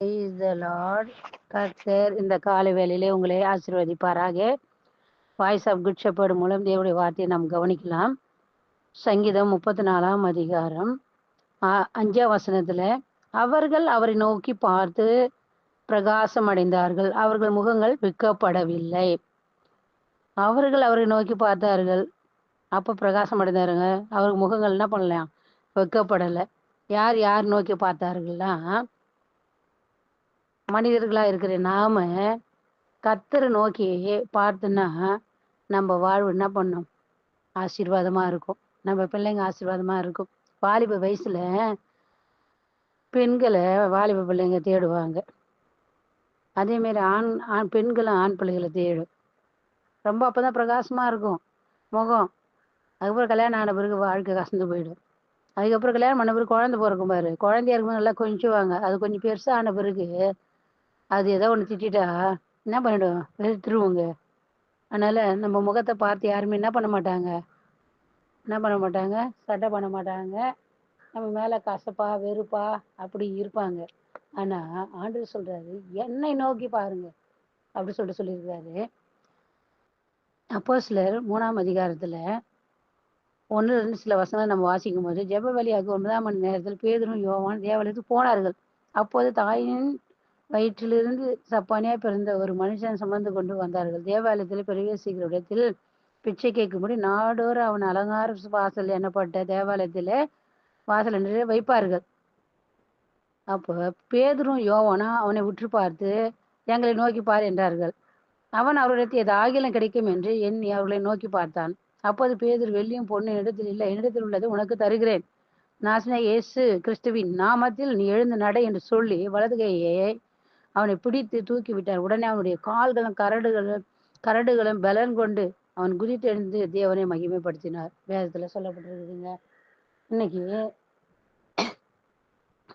Praise the Lord. கர்த்தர் இந்த காலை வேளையிலே உங்களை ஆசீர்வதிப்பாராக. வாய்ஸ் ஆஃப் குட் ஷெப்பர்ட் மூலம் தேவனுடைய வார்த்தையை நாம் கவனிக்கலாம். சங்கீதம் 34ஆம் அதிகாரம் 5ஆம் வசனத்துல, அவர்கள் அவரை நோக்கி பார்த்து பிரகாசம் அடைந்தார்கள், அவர்கள் முகங்கள் வெட்கப்படவில்லை. அவர்கள் அவரை நோக்கி பார்த்தார்கள், அப்ப பிரகாசம் அடைந்தாருங்க. அவர் முகங்கள் என்ன பண்ணலாம்? வெட்கப்படலை. யார் யார் நோக்கி பார்த்தார்கள்னா, மனிதர்களா இருக்கிற நாம கர்த்தரை நோக்கி பார்த்தோன்னா நம்ம வாழ்வு என்ன பண்ணும்? ஆசீர்வாதமா இருக்கும். நம்ம பிள்ளைங்க ஆசீர்வாதமா இருக்கும். வாலிப வயசுல பெண்களை வாலிப பிள்ளைங்க தேடுவாங்க. அதே மாதிரி ஆண் ஆண் பெண்களும் ஆண் பிள்ளைகளை தேடும். ரொம்ப அப்பதான் பிரகாசமா இருக்கும் முகம். அதுக்கப்புறம் கல்யாணம் ஆன பிறகு வாழ்க்கை கசந்து போயிடும். அதுக்கப்புறம் கல்யாணம் பண்ண பிறகு குழந்தை பிறக்கும் பாரு. குழந்தையா இருக்கும்போது நல்லா கொஞ்சுவாங்க. அது கொஞ்சம் பெருசா ஆன பிறகு அது ஏதோ ஒன்று திட்டா என்ன பண்ணிடும்? வெறுத்துருவோங்க. அதனால நம்ம முகத்தை பார்த்து யாருமே என்ன பண்ண மாட்டாங்க? சட்டை பண்ண மாட்டாங்க. நம்ம மேல கசப்பா வெறுப்பா அப்படி இருப்பாங்க. ஆனா ஆண்டவர் சொல்றாரு, என்னை நோக்கி பாருங்க அப்படி சொல்லியிருக்காரு. அப்போஸ்தலர் 3ஆம் அதிகாரத்துல 1-2 சில வசனம் நம்ம வாசிக்கும் போது, ஜெப வேலையாக 9ஆம் மணி நேரத்தில் பேதுரும் யோவான் தேவாலயத்துக்கு போனார்கள். அப்போது தாயின் வயிற்றிலிருந்து சப்பானியாய் பிறந்த ஒரு மனுஷன் சுமந்து கொண்டு வந்தார்கள். தேவாலயத்தில் பிரவேசிக்கிற இடத்தில் பிச்சை கேட்கும்படி நாடோறும் அவன் அலங்கார வாசல் எனப்பட்ட தேவாலயத்திலே வாசல் என்று வைப்பார்கள். அப்போ பேதுரும் யோவானும் அவனை உற்று பார்த்து, எங்களை நோக்கி பார் என்றார்கள். அவன் அவரிடத்தில் ஏது ஆகிலும் கிடைக்கும் என்று எண்ணி அவர்களை நோக்கி பார்த்தான். அப்போது பேதுரு, வெள்ளியும் பொன்னும் என்னிடத்தில் இல்லை, என்னிடத்தில் உள்ளது உனக்கு தருகிறேன். நாசனாகிய இயேசு கிறிஸ்துவின் நாமத்தில் நீ எழுந்து நட என்று சொல்லி வலது கையை அவனை பிடித்து தூக்கி விட்டார். உடனே அவனுடைய கால்களும் கரடுகளும் பலன் கொண்டு அவன் குதித்து எழுந்து தேவனை மகிமைப்படுத்தினார். வேதத்துல சொல்லப்பட்டிருக்குதுங்க. இன்னைக்கு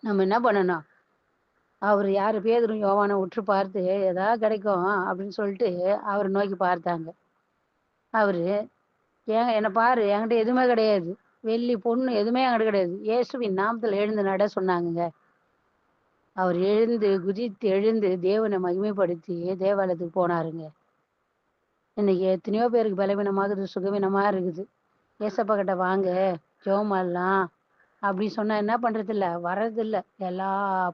நம்ம என்ன பண்ணணும்? அவர் யாரு? பேதுரும் யோவானை உற்று பார்த்து ஏதாவது கிடைக்கும் அப்படின்னு சொல்லிட்டு அவரை நோக்கி பார்த்தாங்க. அவரு, ஏங்க என்னை பாரு, என்கிட்ட எதுவுமே கிடையாது, வெள்ளி பொண்ணு எதுவுமே என்கிட்ட கிடையாது, இயேசுவின் நாமத்தில் எழுந்து நட சொன்னாங்க. அவர் எழுந்து குதித்து எழுந்து தேவனை மகிமைப்படுத்தி தேவாலயத்துக்கு போனாருங்க. இன்னைக்கு எத்தனையோ பேருக்கு பலவீனமாகுது, சுகவீனமா இருக்குது. ஏசப்பா கிட்ட வாங்க ஜெபம் பண்ணலாம் அப்படி சொன்னா என்ன பண்றது இல்ல, வர்றதில்ல. எல்லா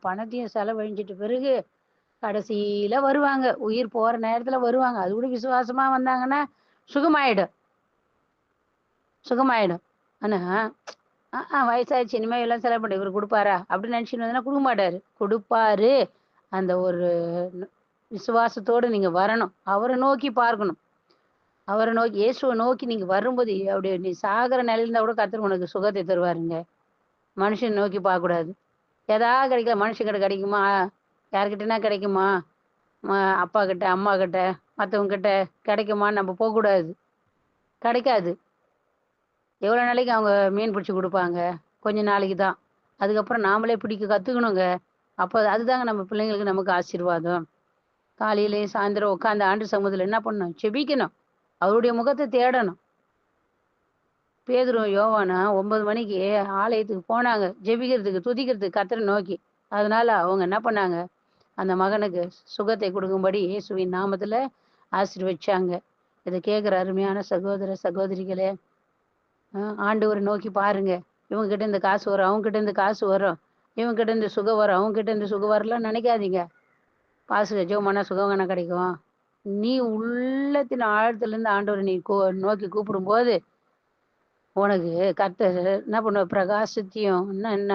பணத்தையும் செலவழிஞ்சிட்டு பிறகு கடைசியில வருவாங்க, உயிர் போற நேரத்துல வருவாங்க. அது கூட விசுவாசமா வந்தாங்கன்னா சுகமாயிடும் சுகமாயிடும். ஆனா வயசாயிடுச்சு, இனிமே எல்லாம் செலவு பண்ண இவர் கொடுப்பாரா அப்படின்னு நினைச்சுட்டு வந்தா கொடுக்க மாட்டாரு. கொடுப்பாரு. அந்த ஒரு விசுவாசத்தோடு நீங்க வரணும். அவரை நோக்கி பார்க்கணும். அவரை நோக்கி, இயேசுவை நோக்கி நீங்க வரும்போது அப்படியே நீ சாகர நிலையில இருந்தா கூட கர்த்தர் உனக்கு சுகத்தை தருவாருங்க. மனுஷன் நோக்கி பார்க்க கூடாது. ஏதாவது கிடைக்கல, மனுஷங்கிட்ட கிடைக்குமா? யார்கிட்டனா கிடைக்குமா? அப்பா கிட்ட, அம்மா கிட்ட, மற்றவங்க கிட்ட கிடைக்குமான்னு நம்ம போகக்கூடாது. கிடைக்காது. எவ்வளோ நாளைக்கு அவங்க மீன் பிடிச்சி கொடுப்பாங்க? கொஞ்ச நாளைக்கு தான். அதுக்கப்புறம் நாமளே பிடிக்க கற்றுக்கணுங்க. அப்போ அதுதாங்க நம்ம பிள்ளைங்களுக்கு நமக்கு ஆசீர்வாதம். காலையிலேயும் சாயந்தரம் உட்காந்து ஆண்டு சமூகத்தில் என்ன பண்ணணும்? செபிக்கணும். அவருடைய முகத்தை தேடணும். பேதுரும் யோவானா 9 மணிக்கு ஆலயத்துக்கு போனாங்க, ஜெபிக்கிறதுக்கு, துதிக்கிறதுக்கு கர்த்தரை நோக்கி. அதனால அவங்க என்ன பண்ணாங்க? அந்த மகனுக்கு சுகத்தை கொடுக்கும்படி இயேசுவின் நாமத்துல ஆசீர்வதிச்சாங்க. இதை கேட்குற அருமையான சகோதர சகோதரிகளே, ஆண்டவரை நோக்கி பாருங்க. இவங்க கிட்ட இருந்து காசு வரும், அவங்க கிட்ட இருந்து காசு வரும், இவங்க கிட்ட இருந்து சுகம் வரும், அவங்க கிட்ட இருந்து சுகம் வரலாம் நினைக்காதீங்க. பாசு ஜெபம் பண்ணா சுகம் தானே கிடைக்கும். நீ உள்ளத்தின் ஆழத்துல இருந்து ஆண்டவரை நீ நோக்கி கூப்பிடும்போது உனக்கு கர்த்தர் என்ன பண்ணுவ? பிரகாசத்தையும் இன்னும் என்ன,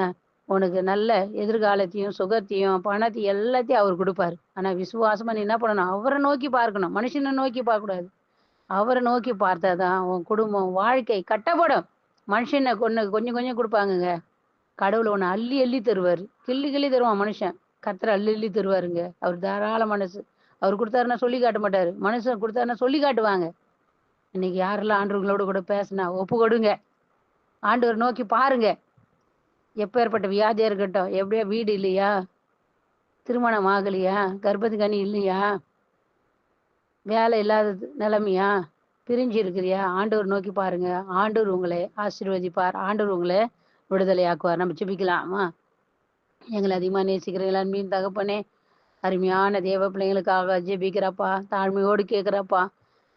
உனக்கு நல்ல எதிர்காலத்தையும் சுகத்தையும் பணத்தையும் எல்லாத்தையும் அவர் கொடுப்பாரு. ஆனா விசுவாசமா நீ என்ன பண்ணணும்? அவரை நோக்கி பார்க்கணும். மனுஷனை நோக்கி பார்க்க கூடாது. அவரை நோக்கி பார்த்தாதான் உன் குடும்பம் வாழ்க்கை கட்டப்படும். மனுஷனை கொஞ்சம் கொஞ்சம் கொடுப்பாங்கங்க. கடவுள் உன்னை அள்ளி அள்ளி தருவாரு. கிள்ளி கிள்ளி தருவான் மனுஷன். கர்த்தர் அள்ளி அள்ளி தருவாருங்க. அவர் தாராள மனசு. அவர் கொடுத்தாருன்னா சொல்லி காட்ட மாட்டாரு. மனுஷன் கொடுத்தாருன்னா சொல்லி காட்டுவாங்க. இன்னைக்கு யாரெல்லாம் ஆண்டவர்களோட கூட பேசினா ஒப்பு கொடுங்க. ஆண்டவர் நோக்கி பாருங்க. எப்பேற்பட்ட வியாதியா இருக்கட்டும், எப்படியா வீடு இல்லையா, திருமணம் ஆகலையா, கர்ப்பத்து கனி இல்லையா, வேலை இல்லாத நிலைமையா, பிரிஞ்சு இருக்கிறியா, ஆண்டவர் நோக்கி பாருங்க. ஆண்டவர் உங்களை ஆசீர்வதிப்பார். ஆண்டவர் உங்களை விடுதலை ஆக்குவார். நம்ம ஜெபிக்கலாமா? எங்களை அதிகமா நேசிக்கிறீங்களா அன்பின் தகப்பனே. அருமையான தேவ பிள்ளைங்களுக்காக ஜெபிக்கிறப்பா, தாழ்மையோடு கேட்கிறப்பா.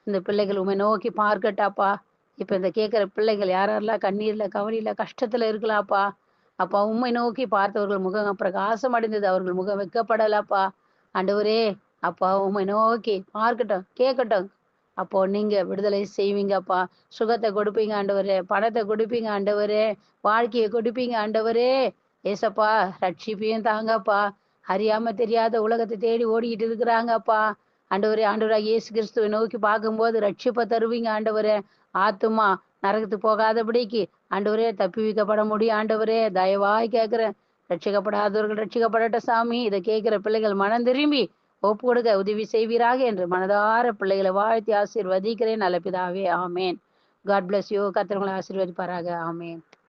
இந்த பிள்ளைகள் உம்மை நோக்கி பார்க்கட்டாப்பா. இப்ப இந்த கேட்கிற பிள்ளைகள் யாரெல்லாம் கண்ணீர்ல, கவலையில, கஷ்டத்துல இருக்கலாப்பா. அப்பா உம்மை நோக்கி பார்த்தவர்கள் முகம் பிரகாசம் அடைந்தது. அவர்கள் முகம் வெட்கப்படலப்பா. ஆண்டவரே, அப்பா உம்மை நோக்கி பார்க்கட்டும், கேட்கட்டும். அப்போ நீங்க விடுதலை செய்வீங்கப்பா. சுகத்த கொடுப்பீங்க ஆண்டவரே. பணத்த கொடுப்பீங்க ஆண்டவரே. வாழ்க்கைய கொடுப்பீங்க ஆண்டவரே. ஏசப்பா, ரட்சிப்பையும் தாங்கப்பா. அறியாம தெரியாத உலகத்த தேடி ஓடிக்கிட்டு இருக்கிறாங்கப்பா. ஆண்டவரே, ஆண்டவராகிய இயேசு கிறிஸ்துவை நோக்கி பார்க்கும்போது ரட்சிப்ப தருவீங்க ஆண்டவரே. ஆத்துமா நரகத்துக்கு போகாதபடிக்கு ஆண்டவரே தப்புவிக்கப்பட முடியும் ஆண்டவரே. தயவாய் கேட்கிறேன். ரட்சிக்கப்படாதவர்கள் ரட்சிக்கப்படட்டும் சாமி. இதை கேட்கிற பிள்ளைகள் மனம் திரும்பி ஒப்பு கொடுக்க உதவி செய்வீராக என்று மனதார பிள்ளைகளை வாழ்த்தி ஆசீர்வதிக்கிறேன் நல்ல பிதாவே. ஆமேன். God bless you. கர்த்தர் உங்களை ஆசீர்வதிப்பாராக. ஆமேன்.